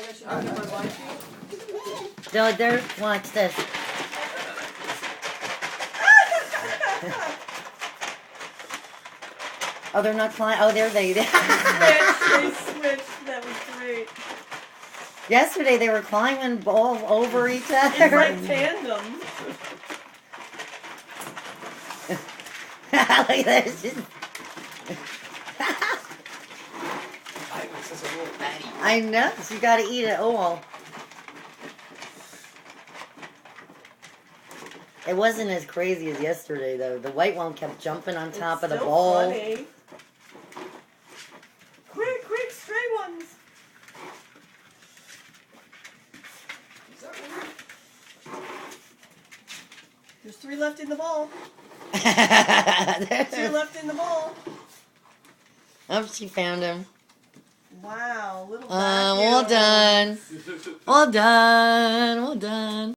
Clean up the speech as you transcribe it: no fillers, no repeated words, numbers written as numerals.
I should look at my life sheet. No, there. Watch this. Oh, they're not flying. Oh, there they. They switched. That was great. Yesterday they were climbing all over each other. It's like tandem. Look at this. Iris is a little fatty. I know. So you got to eat it all. It wasn't as crazy as yesterday, though. The white one kept jumping on top of the still bowl. Funny. Quick, stray ones. Is that one? There's 3 left in the bowl. 2 Oh, left in the bowl. she found him. Wow, little Well done. Well done. Well done.